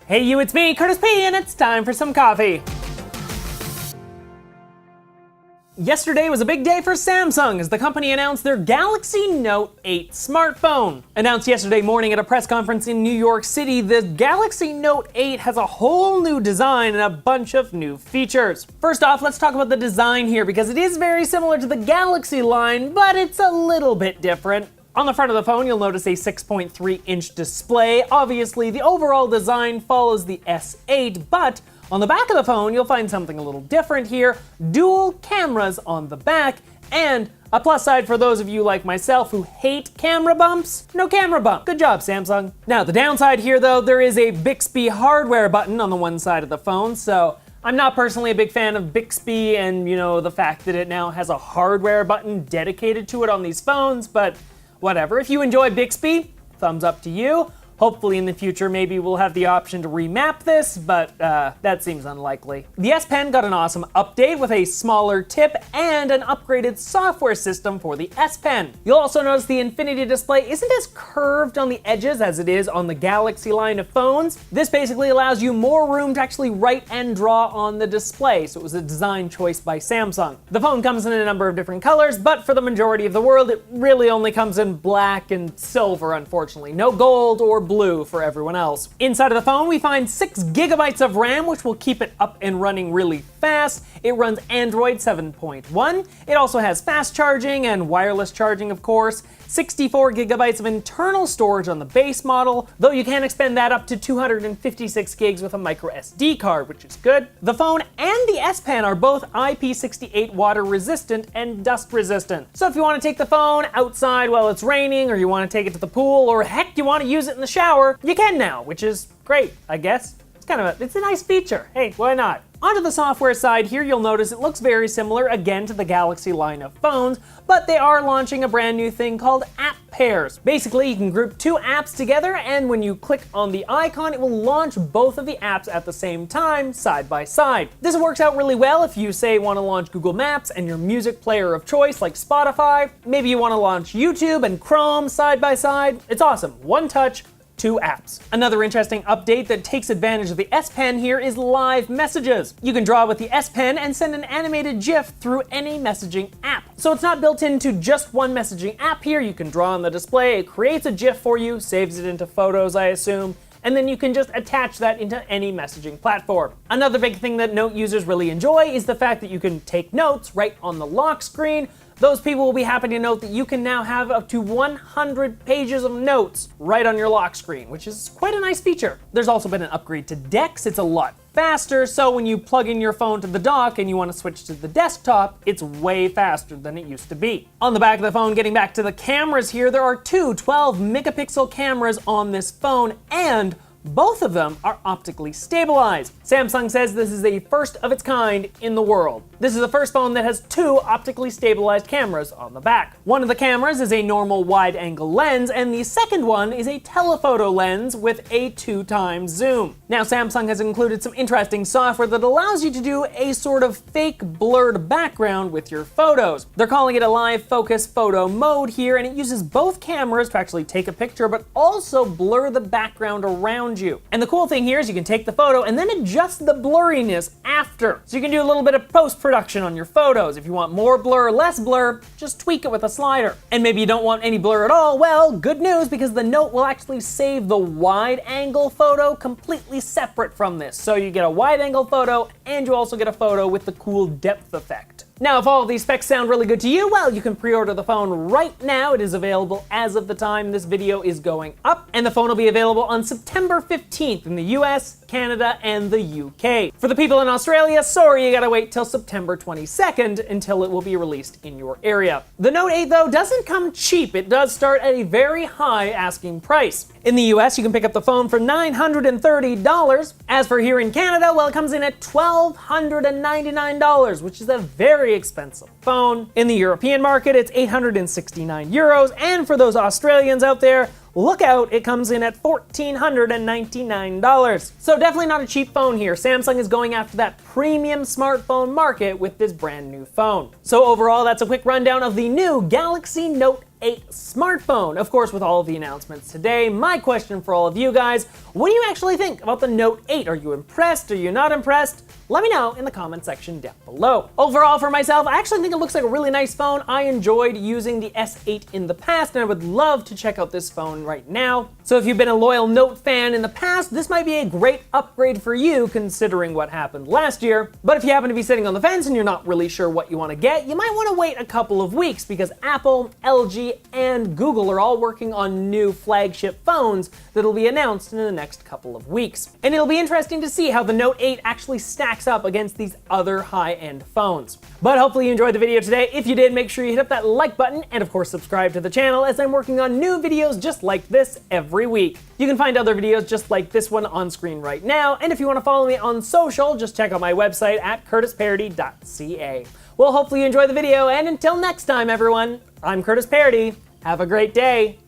Hey you, it's me, Curtis P, and it's time for some coffee. Yesterday was a big day for Samsung as the company announced their Galaxy Note 8 smartphone. Announced yesterday morning at a press conference in New York City, the Galaxy Note 8 has a whole new design and a bunch of new features. First off, let's talk about the design here because it is very similar to the Galaxy line, but it's a little bit different. On the front of the phone, you'll notice a 6.3-inch display. Obviously, the overall design follows the S8, but on the back of the phone, you'll find something a little different here. Dual cameras on the back, and a plus side for those of you like myself who hate camera bumps. No camera bump. Good job, Samsung. Now, the downside here, though, there is a Bixby hardware button on the one side of the phone, so I'm not personally a big fan of Bixby and, the fact that it now has a hardware button dedicated to it on these phones, but whatever. If you enjoy Bixby, thumbs up to you. Hopefully in the future, maybe we'll have the option to remap this, but that seems unlikely. The S Pen got an awesome update with a smaller tip and an upgraded software system for the S Pen. You'll also notice the Infinity display isn't as curved on the edges as it is on the Galaxy line of phones. This basically allows you more room to actually write and draw on the display, so it was a design choice by Samsung. The phone comes in a number of different colors, but for the majority of the world, it really only comes in black and silver, unfortunately. No gold or blue for everyone else. Inside of the phone, we find 6 gigabytes of RAM, which will keep it up and running really fast. It runs Android 7.1. It also has fast charging and wireless charging, of course. 64 gigabytes of internal storage on the base model, though you can expand that up to 256 gigs with a micro SD card, which is good. The phone and the S Pen are both IP68 water resistant and dust resistant. So if you want to take the phone outside while it's raining, or you want to take it to the pool, or heck, you want to use it in the shower, you can now, which is great, I guess. It's a nice feature. Hey, why not? Onto the software side here, you'll notice it looks very similar again to the Galaxy line of phones, but they are launching a brand new thing called App Pairs. Basically, you can group 2 apps together, and when you click on the icon, it will launch both of the apps at the same time, side by side. This works out really well if you, say, want to launch Google Maps and your music player of choice like Spotify. Maybe you want to launch YouTube and Chrome side by side. It's awesome. One touch, 2 apps. Another interesting update that takes advantage of the S Pen here is live messages. You can draw with the S Pen and send an animated GIF through any messaging app. So it's not built into just one messaging app here. You can draw on the display, it creates a GIF for you, saves it into photos, I assume, and then you can just attach that into any messaging platform. Another big thing that Note users really enjoy is the fact that you can take notes right on the lock screen. Those people will be happy to note that you can now have up to 100 pages of notes right on your lock screen, which is quite a nice feature. There's also been an upgrade to DeX. It's a lot faster, so when you plug in your phone to the dock and you want to switch to the desktop, it's way faster than it used to be. On the back of the phone, getting back to the cameras here, there are 2 12-megapixel cameras on this phone, and both of them are optically stabilized. Samsung says this is a first of its kind in the world. This is the first phone that has 2 optically stabilized cameras on the back. One of the cameras is a normal wide-angle lens, and the second one is a telephoto lens with a 2x zoom. Now, Samsung has included some interesting software that allows you to do a sort of fake blurred background with your photos. They're calling it a live focus photo mode here, and it uses both cameras to actually take a picture, but also blur the background around you. And the cool thing here is you can take the photo and then adjust the blurriness after. So you can do a little bit of post-production on your photos. If you want more blur or less blur, just tweak it with a slider. And maybe you don't want any blur at all, well, good news, because the Note will actually save the wide-angle photo completely separate from this. So you get a wide-angle photo and you also get a photo with the cool depth effect. Now, if all of these specs sound really good to you, well, you can pre-order the phone right now. It is available as of the time this video is going up, and the phone will be available on September 15th in the US, Canada, and the UK. For the people in Australia, sorry, you gotta wait till September 22nd until it will be released in your area. The Note 8, though, doesn't come cheap. It does start at a very high asking price. In the US, you can pick up the phone for $930. As for here in Canada, well, it comes in at $1,299, which is a very expensive phone. In the European market, it's 869 euros, and for those Australians out there, look out, it comes in at $1,499. So definitely not a cheap phone here. Samsung is going after that premium smartphone market with this brand new phone. So overall, that's a quick rundown of the new Galaxy Note 8. 8 smartphone. Of course, with all of the announcements today, my question for all of you guys, what do you actually think about the Note 8? Are you impressed? Are you not impressed? Let me know in the comment section down below. Overall, for myself, I actually think it looks like a really nice phone. I enjoyed using the S8 in the past, and I would love to check out this phone right now. So if you've been a loyal Note fan in the past, this might be a great upgrade for you considering what happened last year. But if you happen to be sitting on the fence and you're not really sure what you want to get, you might want to wait a couple of weeks because Apple, LG, and Google are all working on new flagship phones that'll be announced in the next couple of weeks. And it'll be interesting to see how the Note 8 actually stacks up against these other high-end phones. But hopefully you enjoyed the video today. If you did, make sure you hit up that like button and of course subscribe to the channel as I'm working on new videos just like this every week. You can find other videos just like this one on screen right now, and if you want to follow me on social, just check out my website at curtisparody.ca. Well, hopefully you enjoyed the video, and until next time everyone, I'm Curtis Parody. Have a great day.